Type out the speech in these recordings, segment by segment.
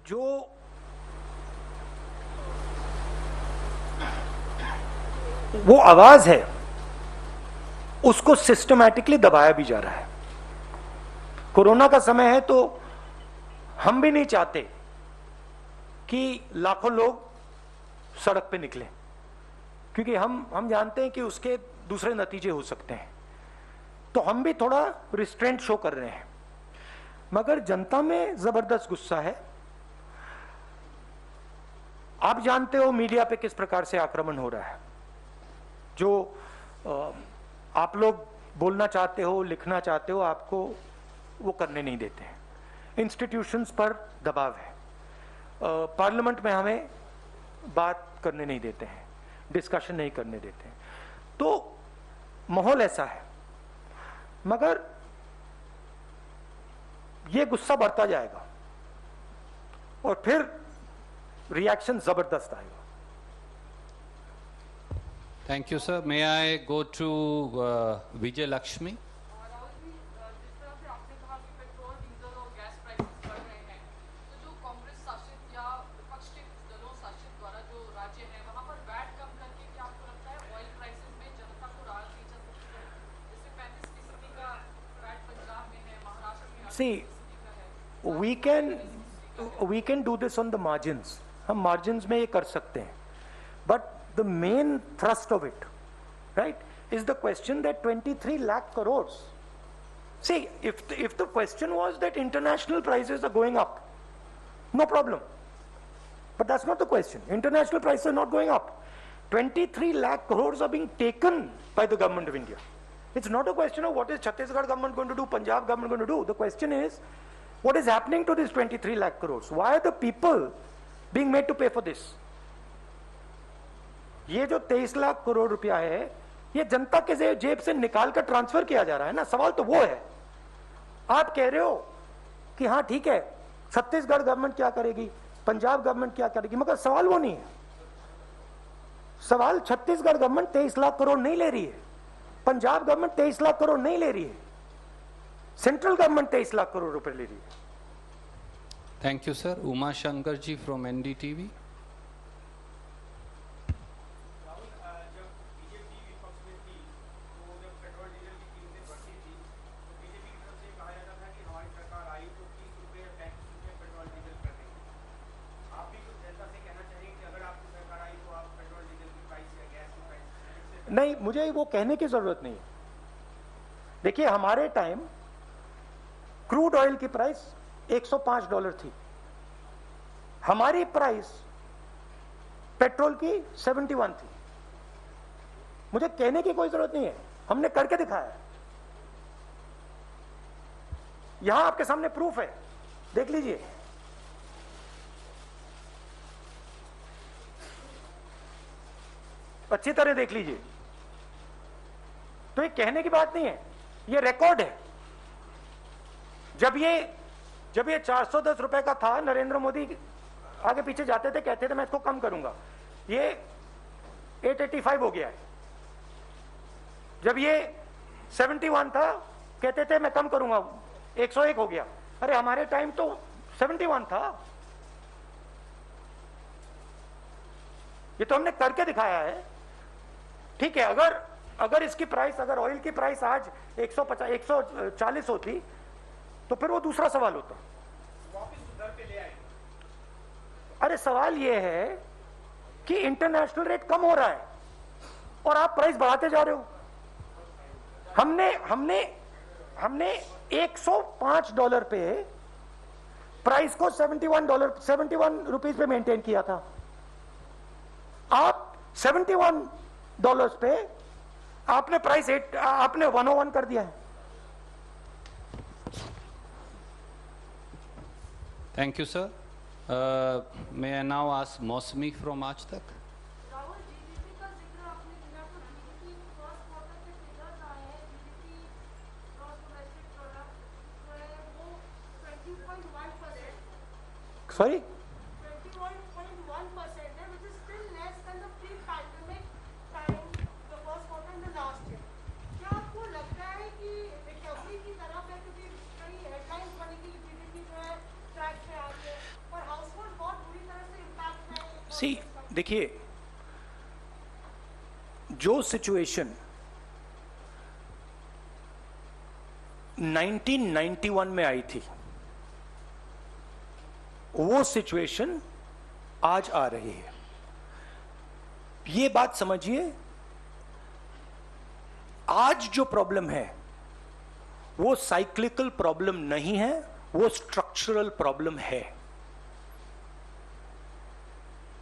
जो वो आवाज है उसको सिस्टमैटिकली दबाया भी जा रहा है। कोरोना का समय है तो हम भी नहीं चाहते कि लाखों लोग सड़क पे निकलें, क्योंकि हम जानते हैं कि उसके दूसरे नतीजे हो सकते हैं। तो हम भी थोड़ा रिस्ट्रेंट शो कर रहे हैं, मगर जनता में जबरदस्त गुस्सा है। आप जानते हो मीडिया पे किस प्रकार से आक्रमण हो रहा है। जो आप लोग बोलना चाहते हो, लिखना चाहते हो, आपको वो करने नहीं देते हैं। इंस्टीट्यूशंस पर दबाव है, पार्लियामेंट में हमें बात करने नहीं देते हैं, डिस्कशन नहीं करने देते हैं। तो माहौल ऐसा है, मगर ये गुस्सा बढ़ता जाएगा और फिर रिएक्शन जबरदस्त आएगा। Thank you, sir. May I go to Vijay Lakshmi? Rahul ji, जिस तरह से आपने कहा कि पेट्रोल, डीजल और गैस प्राइसेस बढ़ रहे हैं, तो जो कांग्रेस शासित या विपक्ष के कुछ दलों शासित द्वारा जो राज्य हैं वहां पर वैट कम करके क्या आपको लगता है ऑयल प्राइसेस में जनता को राहत दी जा सकती है? जैसे 35% का वैट पंजाब में है, महाराष्ट्र में 8% का है। we can do this on the margins. हम margins में ये कर सकते हैं, but the main thrust of it, right, is the question that 23 lakh crores. See, if the question was that international prices are going up, no problem. But that's not the question. International prices are not going up. 23 lakh crores are being taken by the government of India. It's not a question of what is Chhattisgarh government going to do, Punjab government going to do. The question is, what is happening to these 23 lakh crores? Why are the people being made to pay for this? ये जो 23 लाख करोड़ रुपया है, ये जनता के जेब से निकाल कर ट्रांसफर किया जा रहा है ना। सवाल तो वो है। आप कह रहे हो कि हाँ ठीक है, छत्तीसगढ़ गवर्नमेंट क्या करेगी, पंजाब गवर्नमेंट क्या करेगी, मगर सवाल वो नहीं है। सवाल छत्तीसगढ़ गवर्नमेंट 23 लाख करोड़ नहीं ले रही है, पंजाब गवर्नमेंट 23 लाख करोड़ नहीं ले रही है, सेंट्रल गवर्नमेंट 23 लाख करोड़ रुपए ले रही है। Thank you, sir. Uma Shankar ji from NDTV. नहीं, मुझे वो कहने की जरूरत नहीं है। देखिए, हमारे टाइम क्रूड ऑयल की प्राइस $105 थी, हमारी प्राइस पेट्रोल की 71 थी। मुझे कहने की कोई जरूरत नहीं है, हमने करके दिखाया। यहां आपके सामने प्रूफ है, देख लीजिए। अच्छी तरह देख लीजिए। तो ये कहने की बात नहीं है, ये रिकॉर्ड है। जब ये 410 रुपए का था, नरेंद्र मोदी आगे पीछे जाते थे, कहते थे मैं इसको कम करूंगा, ये 885 हो गया है। जब ये 71 था, कहते थे मैं कम करूंगा, 101 हो गया। अरे हमारे टाइम तो 71 था। ये तो हमने करके दिखाया है। ठीक है, अगर इसकी प्राइस, अगर ऑयल की प्राइस आज 150 140 होती तो फिर वो दूसरा सवाल होता। वापस दर पे ले आए। अरे सवाल ये है कि इंटरनेशनल रेट कम हो रहा है और आप प्राइस बढ़ाते जा रहे हो। हमने $105 पे प्राइस को $71 पे मेंटेन किया था। आप $71 पे आपने प्राइस आपने 101 कर दिया है। Thank you, sir. May I now ask Mosmi from Aaj Tak? Rahul, GDP का जिक्र आपने किया, तो जीडीपी फर्स्ट क्वार्टर के फिगर्स आए हैं। जीडीपी ग्रॉस डोमेस्टिक प्रोडक्ट जो है वो 20.1%, सॉरी 21.1% है, which is still less than the pre-pandemic time, the first quarter in the last year. क्या आपको लगता है कि रिकवरी की तरफ है, क्योंकि कई हेडलाइंस बनी कि जीडीपी जो है ट्रैक पे आ रही है, और हाउसहोल्ड सी देखिए, जो सिचुएशन 1991 में आई थी, वो सिचुएशन आज आ रही है। ये बात समझिए, आज जो प्रॉब्लम है वो साइक्लिकल प्रॉब्लम नहीं है, वो स्ट्रक्चरल प्रॉब्लम है।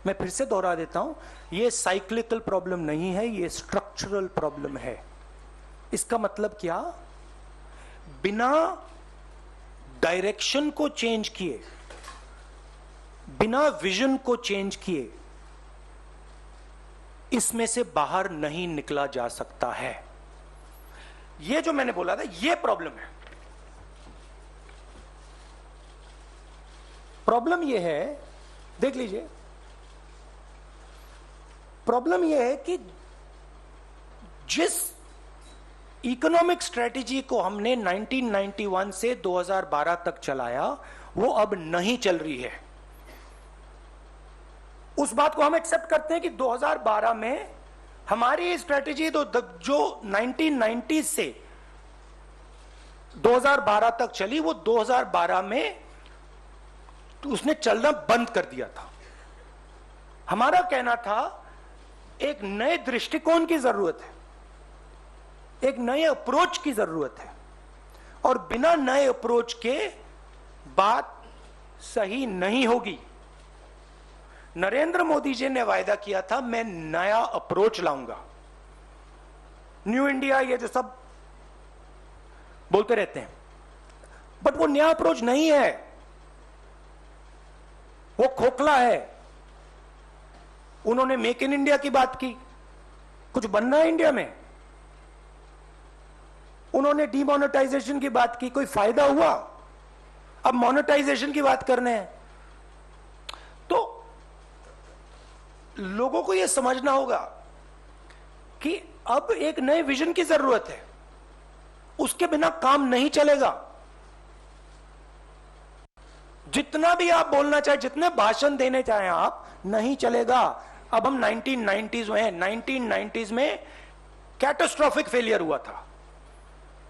मैं फिर से दोहरा देता हूं, ये साइक्लिकल प्रॉब्लम नहीं है, ये स्ट्रक्चरल प्रॉब्लम है। इसका मतलब क्या? बिना डायरेक्शन को चेंज किए, बिना विजन को चेंज किए, इसमें से बाहर नहीं निकला जा सकता है। ये जो मैंने बोला था, ये प्रॉब्लम है। प्रॉब्लम ये है, देख लीजिए, प्रॉब्लम यह है कि जिस इकोनॉमिक स्ट्रेटेजी को हमने 1991 से 2012 तक चलाया, वो अब नहीं चल रही है। उस बात को हम एक्सेप्ट करते हैं कि 2012 में हमारी स्ट्रेटेजी तो जो 1990 से 2012 तक चली, वो 2012 में उसने चलना बंद कर दिया था। हमारा कहना था एक नए दृष्टिकोण की जरूरत है, एक नए अप्रोच की जरूरत है, और बिना नए अप्रोच के बात सही नहीं होगी। नरेंद्र मोदी जी ने वायदा किया था, मैं नया अप्रोच लाऊंगा, न्यू इंडिया, ये जो सब बोलते रहते हैं, बट वो नया अप्रोच नहीं है, वो खोखला है। उन्होंने मेक इन इंडिया की बात की, कुछ बनना है इंडिया में। उन्होंने डीमोनेटाइजेशन की बात की, कोई फायदा हुआ? अब मोनेटाइजेशन की बात करने हैं। तो लोगों को यह समझना होगा कि अब एक नए विजन की जरूरत है, उसके बिना काम नहीं चलेगा। जितना भी आप बोलना चाहे, जितने भाषण देने चाहे आप, नहीं चलेगा। अब हम 1990s में हैं। 1990s में कैटास्ट्रोफिक फेलियर हुआ था,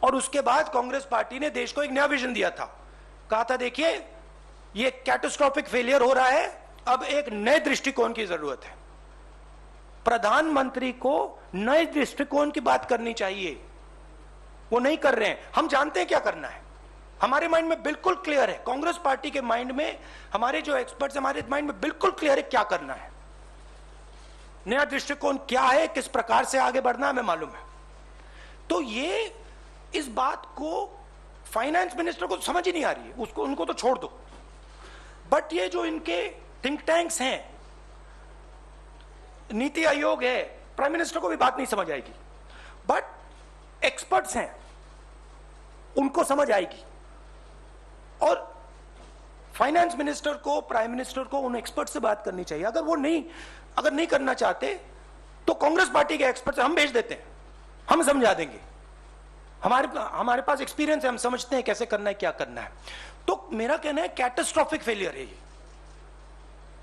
और उसके बाद कांग्रेस पार्टी ने देश को एक नया विजन दिया था। कहा था, देखिए ये कैटास्ट्रोफिक फेलियर हो रहा है, अब एक नए दृष्टिकोण की जरूरत है। प्रधानमंत्री को नए दृष्टिकोण की बात करनी चाहिए, वो नहीं कर रहे हैं। हम जानते हैं क्या करना है, हमारे माइंड में बिल्कुल क्लियर है। कांग्रेस पार्टी के माइंड में, हमारे जो एक्सपर्ट्स, हमारे माइंड में बिल्कुल क्लियर है क्या करना है, नया दृष्टिकोण क्या है, किस प्रकार से आगे बढ़ना है, हमें मालूम है। तो ये, इस बात को फाइनेंस मिनिस्टर को समझ ही नहीं आ रही है, उसको, उनको तो छोड़ दो। बट ये जो इनके थिंक टैंक्स हैं, नीति आयोग है, प्राइम मिनिस्टर को भी बात नहीं समझ आएगी, बट एक्सपर्ट्स हैं, उनको समझ आएगी। और फाइनेंस मिनिस्टर को, प्राइम मिनिस्टर को उन एक्सपर्ट से बात करनी चाहिए। अगर नहीं करना चाहते तो कांग्रेस पार्टी के एक्सपर्ट हम भेज देते हैं, हम समझा देंगे। हमारे पास एक्सपीरियंस है, हम समझते हैं कैसे करना है, क्या करना है। तो मेरा कहना है कैटास्ट्रोफिक फेलियर है ये,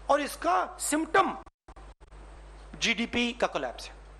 और इसका सिम्टम जीडीपी का कोलैप्स है।